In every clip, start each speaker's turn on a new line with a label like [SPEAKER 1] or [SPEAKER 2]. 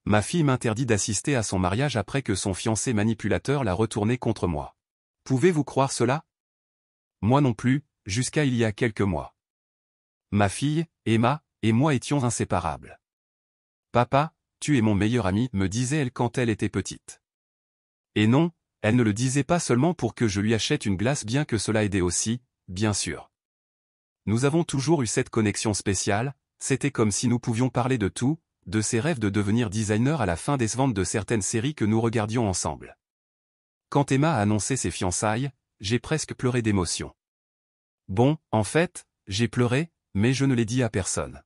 [SPEAKER 1] Ma fille m'interdit d'assister à son mariage après que son fiancé manipulateur l'a retourné contre moi. Pouvez-vous croire cela? Moi non plus, jusqu'à il y a quelques mois. Ma fille, Emma, et moi étions inséparables. Papa, tu es mon meilleur ami, me disait-elle quand elle était petite. Et non, elle ne le disait pas seulement pour que je lui achète une glace, bien que cela aidait aussi, bien sûr. Nous avons toujours eu cette connexion spéciale, c'était comme si nous pouvions parler de tout, de ses rêves de devenir designer à la fin des ventes de certaines séries que nous regardions ensemble. Quand Emma a annoncé ses fiançailles, j'ai presque pleuré d'émotion. Bon, en fait, j'ai pleuré, mais je ne l'ai dit à personne.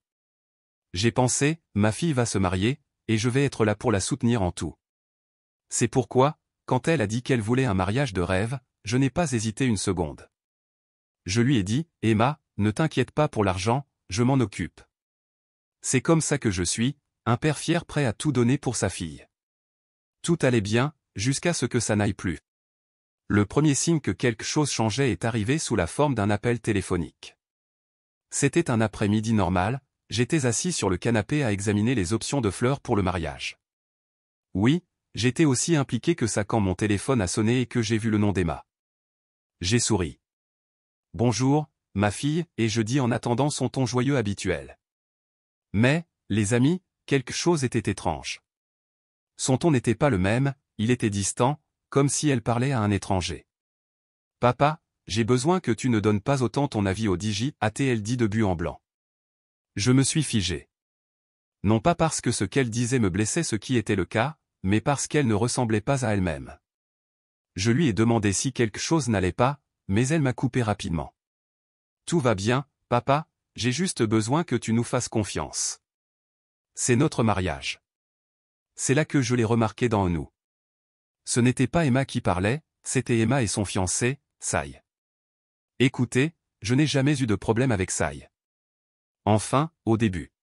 [SPEAKER 1] J'ai pensé, ma fille va se marier, et je vais être là pour la soutenir en tout. C'est pourquoi, quand elle a dit qu'elle voulait un mariage de rêve, je n'ai pas hésité une seconde. Je lui ai dit, Emma, ne t'inquiète pas pour l'argent, je m'en occupe. C'est comme ça que je suis, un père fier prêt à tout donner pour sa fille. Tout allait bien, jusqu'à ce que ça n'aille plus. Le premier signe que quelque chose changeait est arrivé sous la forme d'un appel téléphonique. C'était un après-midi normal, j'étais assis sur le canapé à examiner les options de fleurs pour le mariage. Oui, j'étais aussi impliqué que ça quand mon téléphone a sonné et que j'ai vu le nom d'Emma. J'ai souri. Bonjour, ma fille, et je dis en attendant son ton joyeux habituel. Mais, les amis, quelque chose était étrange. Son ton n'était pas le même, il était distant, comme si elle parlait à un étranger. Papa, j'ai besoin que tu ne donnes pas autant ton avis au digi, a-t-elle dit de but en blanc. Je me suis figé. Non pas parce que ce qu'elle disait me blessait, ce qui était le cas, mais parce qu'elle ne ressemblait pas à elle-même. Je lui ai demandé si quelque chose n'allait pas, mais elle m'a coupé rapidement. Tout va bien, papa, j'ai juste besoin que tu nous fasses confiance. C'est notre mariage. C'est là que je l'ai remarqué dans nous. Ce n'était pas Emma qui parlait, c'était Emma et son fiancé, Sai. Écoutez, je n'ai jamais eu de problème avec Sai. Enfin, au début.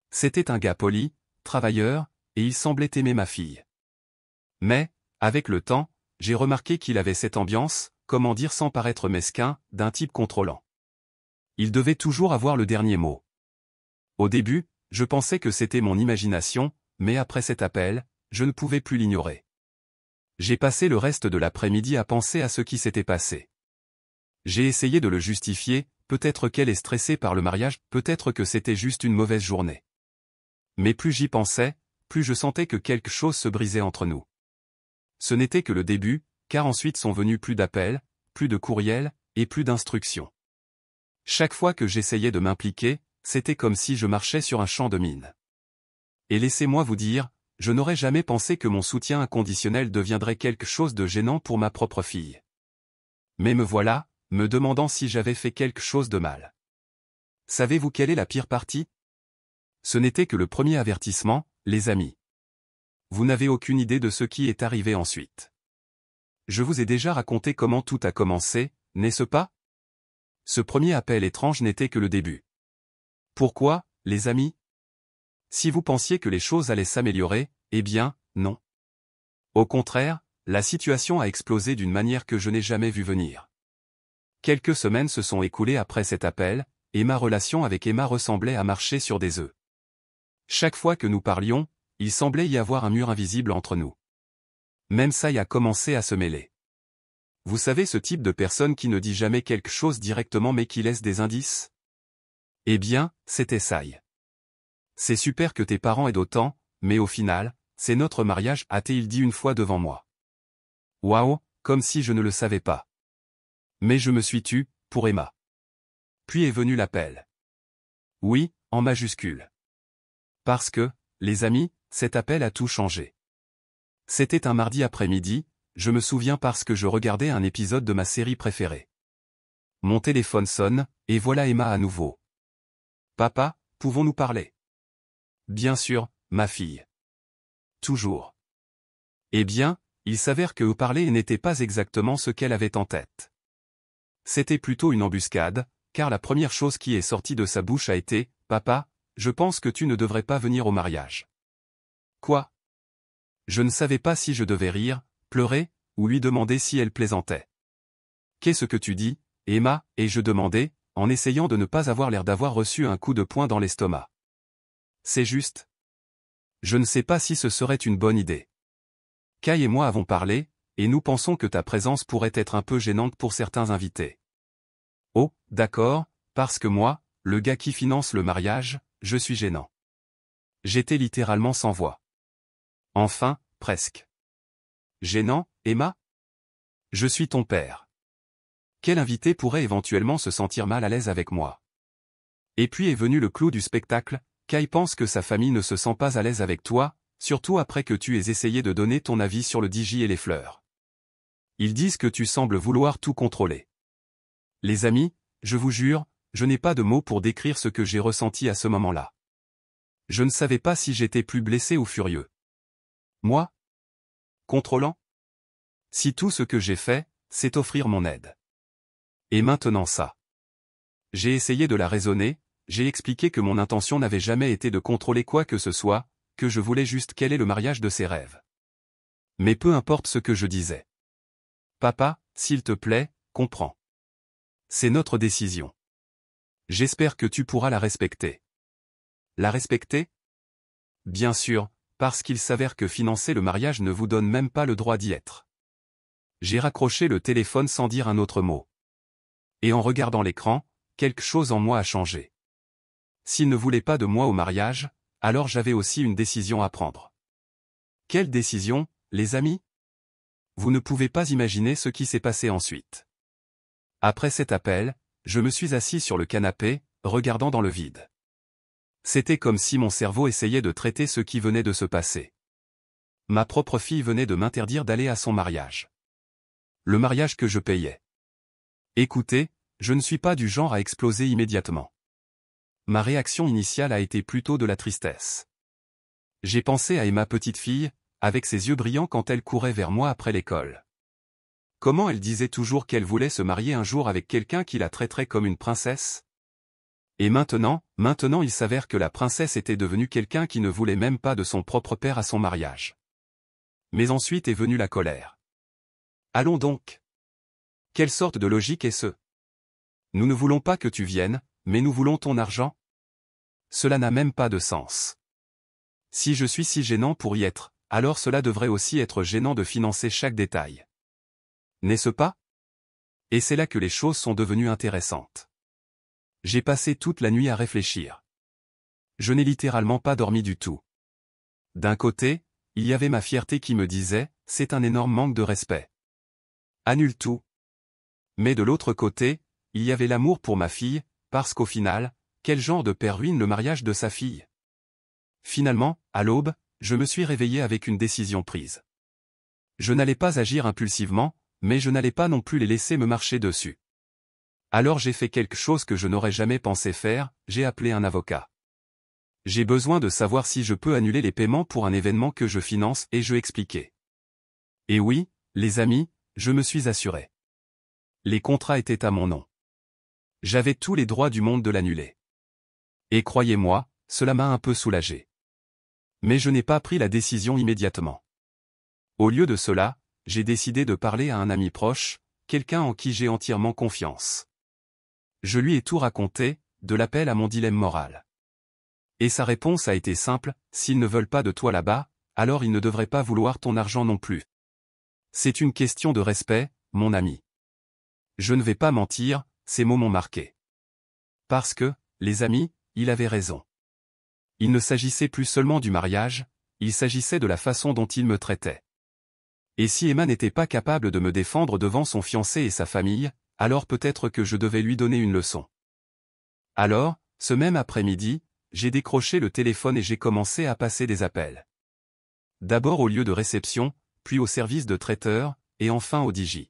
[SPEAKER 1] C'était un gars poli, travailleur, et il semblait aimer ma fille. Mais, avec le temps, j'ai remarqué qu'il avait cette ambiance, comment dire sans paraître mesquin, d'un type contrôlant. Il devait toujours avoir le dernier mot. Au début, je pensais que c'était mon imagination, mais après cet appel, je ne pouvais plus l'ignorer. J'ai passé le reste de l'après-midi à penser à ce qui s'était passé. J'ai essayé de le justifier, peut-être qu'elle est stressée par le mariage, peut-être que c'était juste une mauvaise journée. Mais plus j'y pensais, plus je sentais que quelque chose se brisait entre nous. Ce n'était que le début, car ensuite sont venus plus d'appels, plus de courriels, et plus d'instructions. Chaque fois que j'essayais de m'impliquer, c'était comme si je marchais sur un champ de mines. Et laissez-moi vous dire, je n'aurais jamais pensé que mon soutien inconditionnel deviendrait quelque chose de gênant pour ma propre fille. Mais me voilà, me demandant si j'avais fait quelque chose de mal. Savez-vous quelle est la pire partie? Ce n'était que le premier avertissement, les amis. Vous n'avez aucune idée de ce qui est arrivé ensuite. Je vous ai déjà raconté comment tout a commencé, n'est-ce pas? Ce premier appel étrange n'était que le début. Pourquoi, les amis? Si vous pensiez que les choses allaient s'améliorer, eh bien, non. Au contraire, la situation a explosé d'une manière que je n'ai jamais vue venir. Quelques semaines se sont écoulées après cet appel, et ma relation avec Emma ressemblait à marcher sur des œufs. Chaque fois que nous parlions, il semblait y avoir un mur invisible entre nous. Même ça y a commencé à se mêler. Vous savez ce type de personne qui ne dit jamais quelque chose directement mais qui laisse des indices? Eh bien, c'était Sai. C'est super que tes parents aident autant, mais au final, c'est notre mariage, a-t-il dit une fois devant moi. Waouh, comme si je ne le savais pas. Mais je me suis tu, pour Emma. Puis est venu l'appel. Oui, en majuscule. Parce que, les amis, cet appel a tout changé. C'était un mardi après-midi, je me souviens parce que je regardais un épisode de ma série préférée. Mon téléphone sonne, et voilà Emma à nouveau. Papa, pouvons-nous parler? Bien sûr, ma fille. Toujours. Eh bien, il s'avère que parler n'était pas exactement ce qu'elle avait en tête. C'était plutôt une embuscade, car la première chose qui est sortie de sa bouche a été « Papa, je pense que tu ne devrais pas venir au mariage. » Quoi? Je ne savais pas si je devais rire, pleurer, ou lui demander si elle plaisantait. Qu'est-ce que tu dis, Emma? Ai-je demandé, en essayant de ne pas avoir l'air d'avoir reçu un coup de poing dans l'estomac. C'est juste. Je ne sais pas si ce serait une bonne idée. Kai et moi avons parlé, et nous pensons que ta présence pourrait être un peu gênante pour certains invités. Oh, d'accord, parce que moi, le gars qui finance le mariage, je suis gênant. J'étais littéralement sans voix. Enfin, presque. Gênant, Emma? Je suis ton père. Quel invité pourrait éventuellement se sentir mal à l'aise avec moi? Et puis est venu le clou du spectacle, Kai pense que sa famille ne se sent pas à l'aise avec toi, surtout après que tu aies essayé de donner ton avis sur le DJ et les fleurs. Ils disent que tu sembles vouloir tout contrôler. Les amis, je vous jure, je n'ai pas de mots pour décrire ce que j'ai ressenti à ce moment-là. Je ne savais pas si j'étais plus blessé ou furieux. Moi? Contrôlant? Si tout ce que j'ai fait, c'est offrir mon aide. Et maintenant ça. J'ai essayé de la raisonner, j'ai expliqué que mon intention n'avait jamais été de contrôler quoi que ce soit, que je voulais juste quel est le mariage de ses rêves. Mais peu importe ce que je disais. Papa, s'il te plaît, comprends. C'est notre décision. J'espère que tu pourras la respecter. La respecter? Bien sûr, parce qu'il s'avère que financer le mariage ne vous donne même pas le droit d'y être. J'ai raccroché le téléphone sans dire un autre mot. Et en regardant l'écran, quelque chose en moi a changé. S'il ne voulait pas de moi au mariage, alors j'avais aussi une décision à prendre. Quelle décision, les amis? Vous ne pouvez pas imaginer ce qui s'est passé ensuite. Après cet appel, je me suis assis sur le canapé, regardant dans le vide. C'était comme si mon cerveau essayait de traiter ce qui venait de se passer. Ma propre fille venait de m'interdire d'aller à son mariage. Le mariage que je payais. Écoutez, je ne suis pas du genre à exploser immédiatement. Ma réaction initiale a été plutôt de la tristesse. J'ai pensé à Emma petite fille, avec ses yeux brillants quand elle courait vers moi après l'école. Comment elle disait toujours qu'elle voulait se marier un jour avec quelqu'un qui la traiterait comme une princesse? Et maintenant il s'avère que la princesse était devenue quelqu'un qui ne voulait même pas de son propre père à son mariage. Mais ensuite est venue la colère. Allons donc. Quelle sorte de logique est ce? Nous ne voulons pas que tu viennes, mais nous voulons ton argent? Cela n'a même pas de sens. Si je suis si gênant pour y être, alors cela devrait aussi être gênant de financer chaque détail. N'est-ce pas? Et c'est là que les choses sont devenues intéressantes. J'ai passé toute la nuit à réfléchir. Je n'ai littéralement pas dormi du tout. D'un côté, il y avait ma fierté qui me disait, c'est un énorme manque de respect. Annule tout. Mais de l'autre côté, il y avait l'amour pour ma fille, parce qu'au final, quel genre de père ruine le mariage de sa fille? Finalement, à l'aube, je me suis réveillé avec une décision prise. Je n'allais pas agir impulsivement, mais je n'allais pas non plus les laisser me marcher dessus. Alors j'ai fait quelque chose que je n'aurais jamais pensé faire, j'ai appelé un avocat. J'ai besoin de savoir si je peux annuler les paiements pour un événement que je finance et je expliquais. Et oui, les amis, je me suis assuré. Les contrats étaient à mon nom. J'avais tous les droits du monde de l'annuler. Et croyez-moi, cela m'a un peu soulagé. Mais je n'ai pas pris la décision immédiatement. Au lieu de cela, j'ai décidé de parler à un ami proche, quelqu'un en qui j'ai entièrement confiance. Je lui ai tout raconté, de l'appel à mon dilemme moral. Et sa réponse a été simple, s'ils ne veulent pas de toi là-bas, alors ils ne devraient pas vouloir ton argent non plus. C'est une question de respect, mon ami. Je ne vais pas mentir, ces mots m'ont marqué. Parce que, les amis, il avait raison. Il ne s'agissait plus seulement du mariage, il s'agissait de la façon dont il me traitait. Et si Emma n'était pas capable de me défendre devant son fiancé et sa famille, alors peut-être que je devais lui donner une leçon. Alors, ce même après-midi, j'ai décroché le téléphone et j'ai commencé à passer des appels. D'abord au lieu de réception, puis au service de traiteur, et enfin au DJ.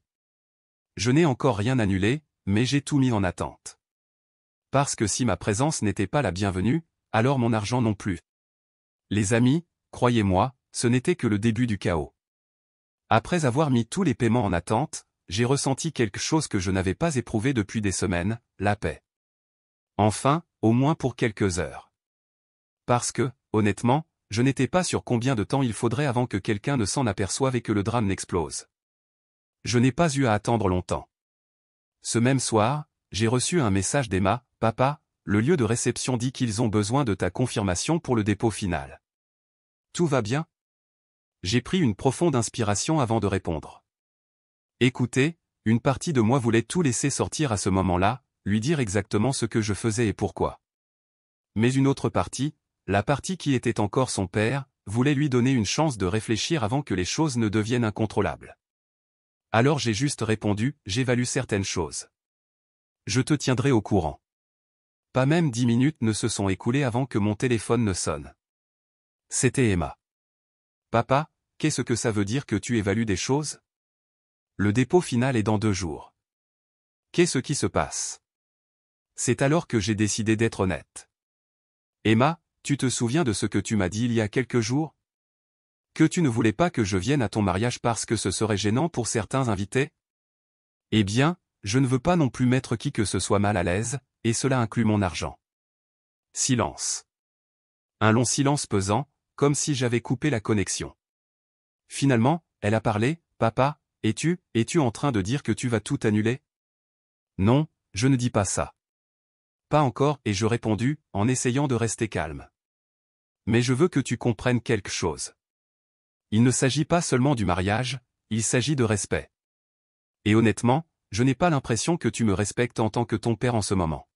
[SPEAKER 1] Je n'ai encore rien annulé, mais j'ai tout mis en attente. Parce que si ma présence n'était pas la bienvenue, alors mon argent non plus. Les amis, croyez-moi, ce n'était que le début du chaos. Après avoir mis tous les paiements en attente, j'ai ressenti quelque chose que je n'avais pas éprouvé depuis des semaines, la paix. Enfin, au moins pour quelques heures. Parce que, honnêtement, je n'étais pas sûr combien de temps il faudrait avant que quelqu'un ne s'en aperçoive et que le drame n'explose. Je n'ai pas eu à attendre longtemps. Ce même soir, j'ai reçu un message d'Emma, « Papa, le lieu de réception dit qu'ils ont besoin de ta confirmation pour le dépôt final. » Tout va bien? J'ai pris une profonde inspiration avant de répondre. Écoutez, une partie de moi voulait tout laisser sortir à ce moment-là, lui dire exactement ce que je faisais et pourquoi. Mais une autre partie, la partie qui était encore son père, voulait lui donner une chance de réfléchir avant que les choses ne deviennent incontrôlables. Alors j'ai juste répondu, j'évalue certaines choses. Je te tiendrai au courant. Pas même 10 minutes ne se sont écoulées avant que mon téléphone ne sonne. C'était Emma. Papa, qu'est-ce que ça veut dire que tu évalues des choses? Le dépôt final est dans 2 jours. Qu'est-ce qui se passe? C'est alors que j'ai décidé d'être honnête. Emma, tu te souviens de ce que tu m'as dit il y a quelques jours? Que tu ne voulais pas que je vienne à ton mariage parce que ce serait gênant pour certains invités? Eh bien, je ne veux pas non plus mettre qui que ce soit mal à l'aise, et cela inclut mon argent. Silence. Un long silence pesant, comme si j'avais coupé la connexion. Finalement, elle a parlé, papa, es-tu en train de dire que tu vas tout annuler? Non, je ne dis pas ça. Pas encore, ai-je répondu, en essayant de rester calme. Mais je veux que tu comprennes quelque chose. Il ne s'agit pas seulement du mariage, il s'agit de respect. Et honnêtement, je n'ai pas l'impression que tu me respectes en tant que ton père en ce moment.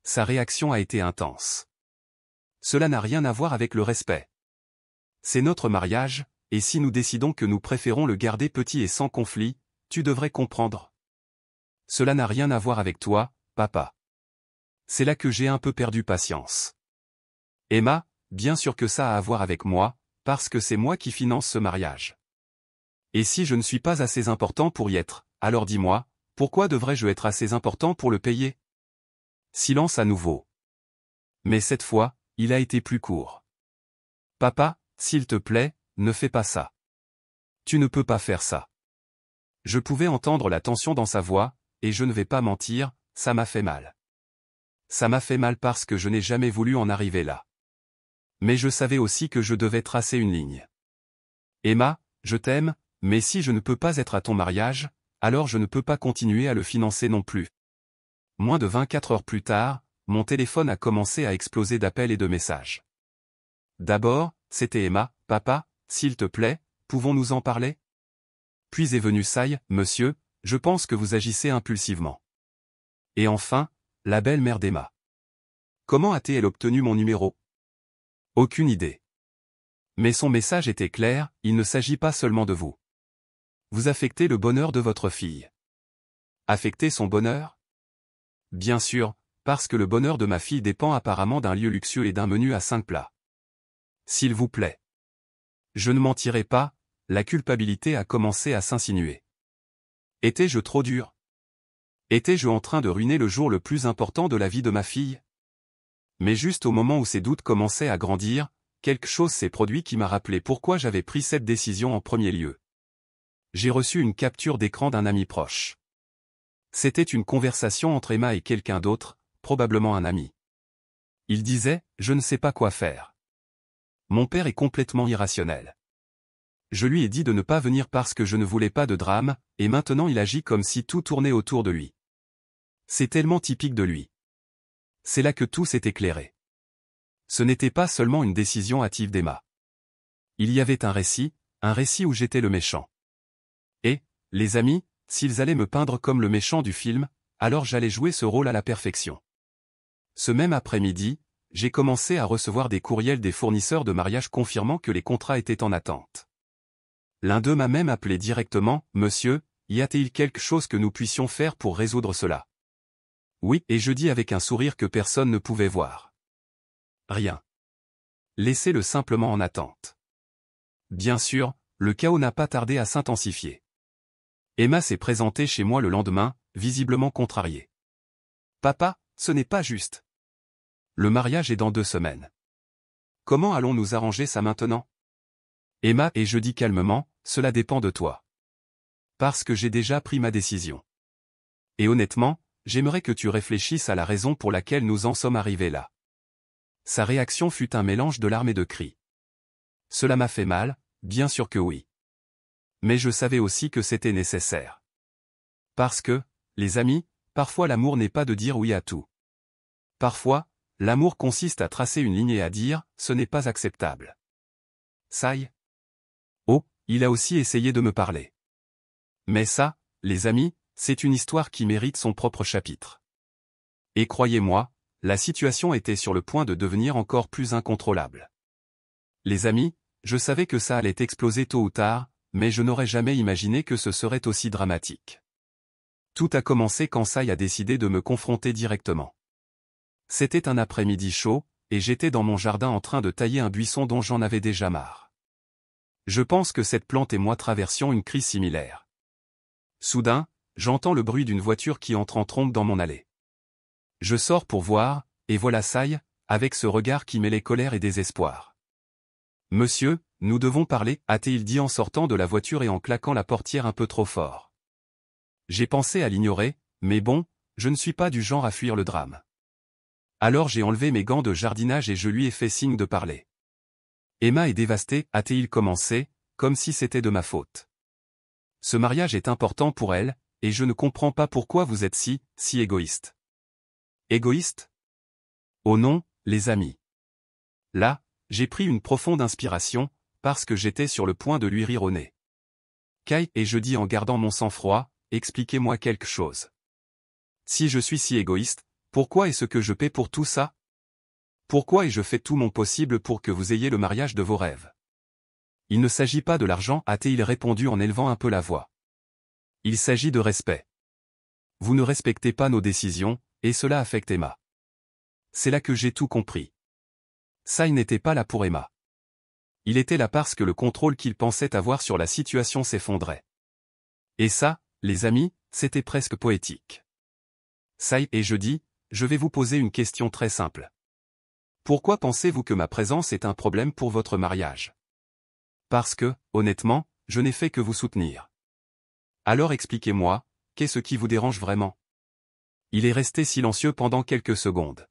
[SPEAKER 1] Sa réaction a été intense. Cela n'a rien à voir avec le respect. C'est notre mariage, et si nous décidons que nous préférons le garder petit et sans conflit, tu devrais comprendre. Cela n'a rien à voir avec toi, papa. C'est là que j'ai un peu perdu patience. Emma, bien sûr que ça a à voir avec moi, parce que c'est moi qui finance ce mariage. Et si je ne suis pas assez important pour y être, alors dis-moi, pourquoi devrais-je être assez important pour le payer? Silence à nouveau. Mais cette fois, il a été plus court. Papa, s'il te plaît, ne fais pas ça. Tu ne peux pas faire ça. Je pouvais entendre la tension dans sa voix, et je ne vais pas mentir, ça m'a fait mal. Ça m'a fait mal parce que je n'ai jamais voulu en arriver là. Mais je savais aussi que je devais tracer une ligne. Emma, je t'aime, mais si je ne peux pas être à ton mariage, alors je ne peux pas continuer à le financer non plus. Moins de 24 heures plus tard, mon téléphone a commencé à exploser d'appels et de messages. D'abord, c'était Emma, papa, s'il te plaît, pouvons-nous en parler? Puis est venu Sai, monsieur, je pense que vous agissez impulsivement. Et enfin, la belle-mère d'Emma. Comment a-t-elle obtenu mon numéro? Aucune idée. Mais son message était clair, il ne s'agit pas seulement de vous. Vous affectez le bonheur de votre fille. Affecter son bonheur? Bien sûr, parce que le bonheur de ma fille dépend apparemment d'un lieu luxueux et d'un menu à 5 plats. S'il vous plaît. Je ne mentirai pas, la culpabilité a commencé à s'insinuer. Étais-je trop dur? Étais-je en train de ruiner le jour le plus important de la vie de ma fille? Mais juste au moment où ses doutes commençaient à grandir, quelque chose s'est produit qui m'a rappelé pourquoi j'avais pris cette décision en premier lieu. J'ai reçu une capture d'écran d'un ami proche. C'était une conversation entre Emma et quelqu'un d'autre, probablement un ami. Il disait, je ne sais pas quoi faire. Mon père est complètement irrationnel. Je lui ai dit de ne pas venir parce que je ne voulais pas de drame, et maintenant il agit comme si tout tournait autour de lui. C'est tellement typique de lui. C'est là que tout s'est éclairé. Ce n'était pas seulement une décision hâtive d'Emma. Il y avait un récit où j'étais le méchant. Et, les amis, s'ils allaient me peindre comme le méchant du film, alors j'allais jouer ce rôle à la perfection. Ce même après-midi, j'ai commencé à recevoir des courriels des fournisseurs de mariage confirmant que les contrats étaient en attente. L'un d'eux m'a même appelé directement, « Monsieur, y a-t-il quelque chose que nous puissions faire pour résoudre cela ?» Oui, et je dis avec un sourire que personne ne pouvait voir. Rien. Laissez-le simplement en attente. Bien sûr, le chaos n'a pas tardé à s'intensifier. Emma s'est présentée chez moi le lendemain, visiblement contrariée. « Papa, ce n'est pas juste. Le mariage est dans 2 semaines. Comment allons-nous arranger ça maintenant? » Emma, et je dis calmement, cela dépend de toi. Parce que j'ai déjà pris ma décision. Et honnêtement, j'aimerais que tu réfléchisses à la raison pour laquelle nous en sommes arrivés là. Sa réaction fut un mélange de larmes et de cris. Cela m'a fait mal, bien sûr que oui. Mais je savais aussi que c'était nécessaire. Parce que, les amis, parfois l'amour n'est pas de dire oui à tout. Parfois, l'amour consiste à tracer une ligne et à dire, ce n'est pas acceptable. Sai? Oh, il a aussi essayé de me parler. Mais ça, les amis, c'est une histoire qui mérite son propre chapitre. Et croyez-moi, la situation était sur le point de devenir encore plus incontrôlable. Les amis, je savais que ça allait exploser tôt ou tard, mais je n'aurais jamais imaginé que ce serait aussi dramatique. Tout a commencé quand Sai a décidé de me confronter directement. C'était un après-midi chaud, et j'étais dans mon jardin en train de tailler un buisson dont j'en avais déjà marre. Je pense que cette plante et moi traversions une crise similaire. Soudain, j'entends le bruit d'une voiture qui entre en trombe dans mon allée. Je sors pour voir, et voilà Sai, avec ce regard qui mêlait colère et désespoir. « Monsieur, nous devons parler » a-t-il dit en sortant de la voiture et en claquant la portière un peu trop fort. J'ai pensé à l'ignorer, mais bon, je ne suis pas du genre à fuir le drame. Alors j'ai enlevé mes gants de jardinage et je lui ai fait signe de parler. Emma est dévastée, a-t-il commencé, comme si c'était de ma faute. Ce mariage est important pour elle, et je ne comprends pas pourquoi vous êtes si égoïste. Égoïste? Oh non, les amis. Là, j'ai pris une profonde inspiration, parce que j'étais sur le point de lui rire au nez. Kai, et je dis en gardant mon sang-froid, expliquez-moi quelque chose. Si je suis si égoïste, pourquoi est-ce que je paie pour tout ça? Pourquoi ai-je fait tout mon possible pour que vous ayez le mariage de vos rêves? Il ne s'agit pas de l'argent, a-t-il répondu en élevant un peu la voix. Il s'agit de respect. Vous ne respectez pas nos décisions, et cela affecte Emma. C'est là que j'ai tout compris. Sai n'était pas là pour Emma. Il était là parce que le contrôle qu'il pensait avoir sur la situation s'effondrait. Et ça, les amis, c'était presque poétique. Sai, et je dis, je vais vous poser une question très simple. Pourquoi pensez-vous que ma présence est un problème pour votre mariage? Parce que, honnêtement, je n'ai fait que vous soutenir. Alors expliquez-moi, qu'est-ce qui vous dérange vraiment? Il est resté silencieux pendant quelques secondes.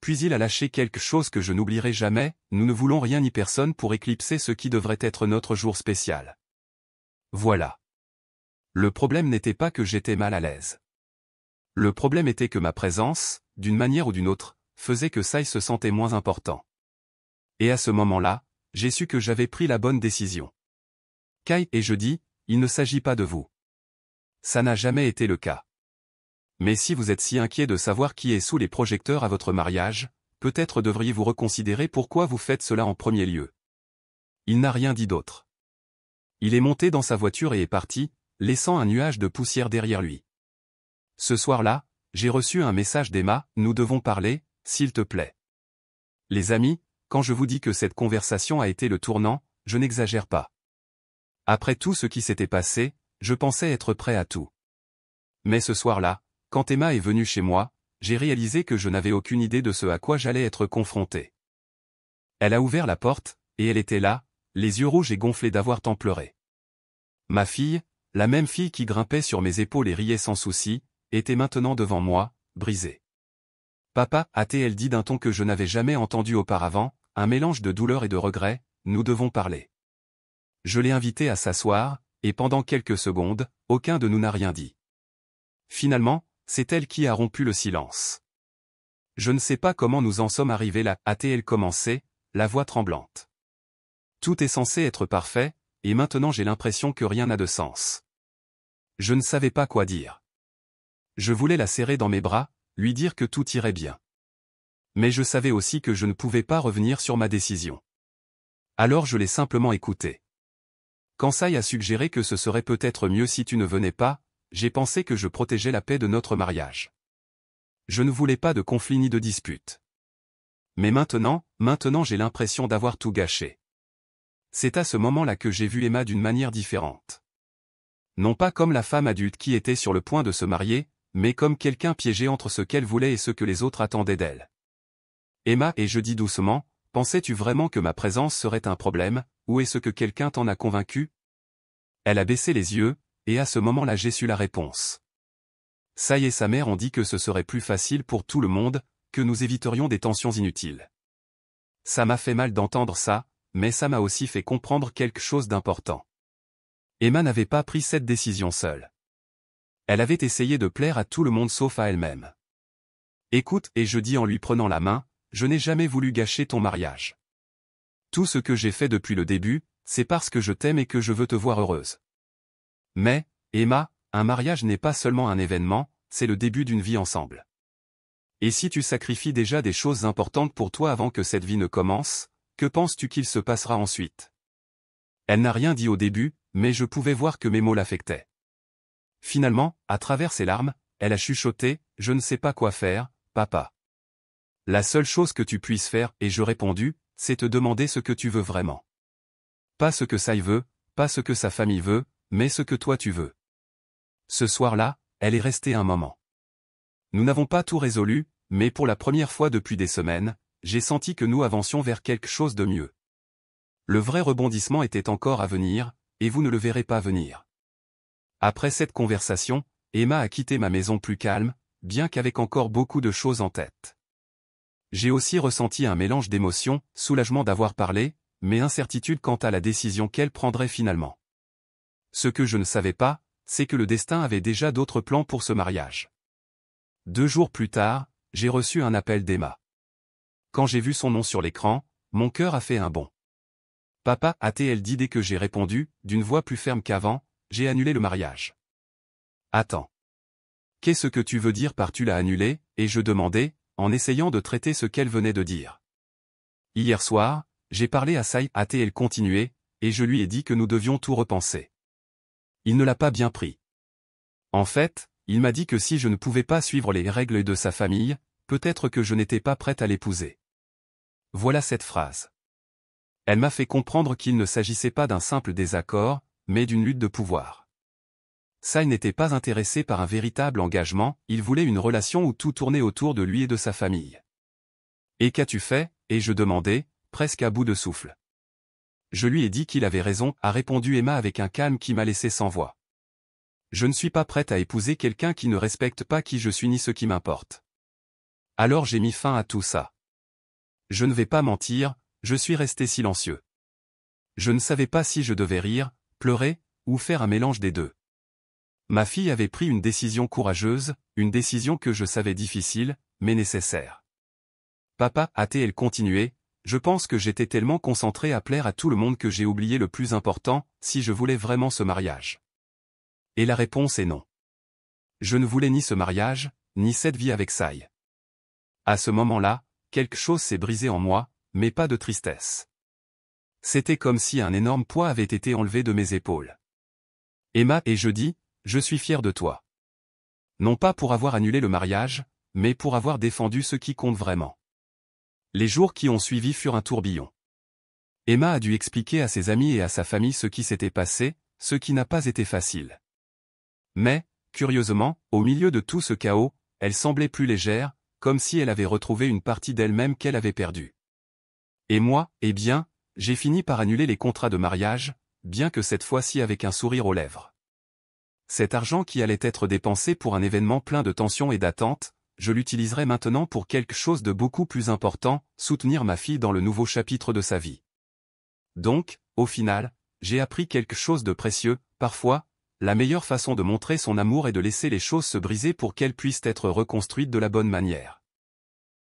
[SPEAKER 1] Puis il a lâché quelque chose que je n'oublierai jamais, nous ne voulons rien ni personne pour éclipser ce qui devrait être notre jour spécial. Voilà. Le problème n'était pas que j'étais mal à l'aise. Le problème était que ma présence, d'une manière ou d'une autre, faisait que Sai se sentait moins important. Et à ce moment-là, j'ai su que j'avais pris la bonne décision. Kai, et je dis, il ne s'agit pas de vous. Ça n'a jamais été le cas. Mais si vous êtes si inquiet de savoir qui est sous les projecteurs à votre mariage, peut-être devriez-vous reconsidérer pourquoi vous faites cela en premier lieu. Il n'a rien dit d'autre. Il est monté dans sa voiture et est parti, laissant un nuage de poussière derrière lui. Ce soir-là, j'ai reçu un message d'Emma, nous devons parler, s'il te plaît. Les amis, quand je vous dis que cette conversation a été le tournant, je n'exagère pas. Après tout ce qui s'était passé, je pensais être prêt à tout. Mais ce soir-là, quand Emma est venue chez moi, j'ai réalisé que je n'avais aucune idée de ce à quoi j'allais être confronté. Elle a ouvert la porte, et elle était là, les yeux rouges et gonflés d'avoir tant pleuré. Ma fille, la même fille qui grimpait sur mes épaules et riait sans souci, était maintenant devant moi, brisée. Papa, a-t-elle dit d'un ton que je n'avais jamais entendu auparavant, un mélange de douleur et de regret, nous devons parler. Je l'ai invitée à s'asseoir, et pendant quelques secondes, aucun de nous n'a rien dit. Finalement, c'est elle qui a rompu le silence. Je ne sais pas comment nous en sommes arrivés là, a-t-elle commencé, la voix tremblante. Tout est censé être parfait, et maintenant j'ai l'impression que rien n'a de sens. Je ne savais pas quoi dire. Je voulais la serrer dans mes bras, lui dire que tout irait bien. Mais je savais aussi que je ne pouvais pas revenir sur ma décision. Alors je l'ai simplement écoutée. Quand Sai a suggéré que ce serait peut-être mieux si tu ne venais pas, j'ai pensé que je protégeais la paix de notre mariage. Je ne voulais pas de conflit ni de dispute. Mais maintenant j'ai l'impression d'avoir tout gâché. C'est à ce moment-là que j'ai vu Emma d'une manière différente. Non pas comme la femme adulte qui était sur le point de se marier, mais comme quelqu'un piégé entre ce qu'elle voulait et ce que les autres attendaient d'elle. Emma, et je dis doucement, pensais-tu vraiment que ma présence serait un problème, ou est-ce que quelqu'un t'en a convaincu? Elle a baissé les yeux, et à ce moment-là j'ai su la réponse. Sai et sa mère ont dit que ce serait plus facile pour tout le monde, que nous éviterions des tensions inutiles. Ça m'a fait mal d'entendre ça, mais ça m'a aussi fait comprendre quelque chose d'important. Emma n'avait pas pris cette décision seule. Elle avait essayé de plaire à tout le monde sauf à elle-même. Écoute, et je dis en lui prenant la main, je n'ai jamais voulu gâcher ton mariage. Tout ce que j'ai fait depuis le début, c'est parce que je t'aime et que je veux te voir heureuse. Mais, Emma, un mariage n'est pas seulement un événement, c'est le début d'une vie ensemble. Et si tu sacrifies déjà des choses importantes pour toi avant que cette vie ne commence, que penses-tu qu'il se passera ensuite? Elle n'a rien dit au début, mais je pouvais voir que mes mots l'affectaient. Finalement, à travers ses larmes, elle a chuchoté, « Je ne sais pas quoi faire, papa. » La seule chose que tu puisses faire, et je répondu, c'est te demander ce que tu veux vraiment. Pas ce que Sai veut, pas ce que sa famille veut, mais ce que toi tu veux. Ce soir-là, elle est restée un moment. Nous n'avons pas tout résolu, mais pour la première fois depuis des semaines, j'ai senti que nous avancions vers quelque chose de mieux. Le vrai rebondissement était encore à venir, et vous ne le verrez pas venir. Après cette conversation, Emma a quitté ma maison plus calme, bien qu'avec encore beaucoup de choses en tête. J'ai aussi ressenti un mélange d'émotions, soulagement d'avoir parlé, mais incertitude quant à la décision qu'elle prendrait finalement. Ce que je ne savais pas, c'est que le destin avait déjà d'autres plans pour ce mariage. 2 jours plus tard, j'ai reçu un appel d'Emma. Quand j'ai vu son nom sur l'écran, mon cœur a fait un bond. Papa, a-t-elle dit dès que j'ai répondu, d'une voix plus ferme qu'avant, j'ai annulé le mariage. Attends. Qu'est-ce que tu veux dire par tu l'as annulé, et je demandais, en essayant de traiter ce qu'elle venait de dire. Hier soir, j'ai parlé à Sai, a-t-elle continué, et je lui ai dit que nous devions tout repenser. Il ne l'a pas bien pris. En fait, il m'a dit que si je ne pouvais pas suivre les règles de sa famille, peut-être que je n'étais pas prête à l'épouser. Voilà cette phrase. Elle m'a fait comprendre qu'il ne s'agissait pas d'un simple désaccord, mais d'une lutte de pouvoir. Sai n'était pas intéressé par un véritable engagement, il voulait une relation où tout tournait autour de lui et de sa famille. Et qu'as-tu fait? Et je demandais, presque à bout de souffle. Je lui ai dit qu'il avait raison, a répondu Emma avec un calme qui m'a laissé sans voix. Je ne suis pas prête à épouser quelqu'un qui ne respecte pas qui je suis ni ce qui m'importe. Alors j'ai mis fin à tout ça. Je ne vais pas mentir, je suis resté silencieux. Je ne savais pas si je devais rire, pleurer, ou faire un mélange des deux. Ma fille avait pris une décision courageuse, une décision que je savais difficile, mais nécessaire. Papa, a-t-elle continué, je pense que j'étais tellement concentré à plaire à tout le monde que j'ai oublié le plus important, si je voulais vraiment ce mariage. Et la réponse est non. Je ne voulais ni ce mariage, ni cette vie avec Sai. À ce moment-là, quelque chose s'est brisé en moi, mais pas de tristesse. C'était comme si un énorme poids avait été enlevé de mes épaules. Emma, et je dis, je suis fier de toi. Non pas pour avoir annulé le mariage, mais pour avoir défendu ce qui compte vraiment. Les jours qui ont suivi furent un tourbillon. Emma a dû expliquer à ses amis et à sa famille ce qui s'était passé, ce qui n'a pas été facile. Mais, curieusement, au milieu de tout ce chaos, elle semblait plus légère, comme si elle avait retrouvé une partie d'elle-même qu'elle avait perdue. Et moi, eh bien, j'ai fini par annuler les contrats de mariage, bien que cette fois-ci avec un sourire aux lèvres. Cet argent qui allait être dépensé pour un événement plein de tensions et d'attentes, je l'utiliserai maintenant pour quelque chose de beaucoup plus important, soutenir ma fille dans le nouveau chapitre de sa vie. Donc, au final, j'ai appris quelque chose de précieux, parfois, la meilleure façon de montrer son amour est de laisser les choses se briser pour qu'elles puissent être reconstruites de la bonne manière.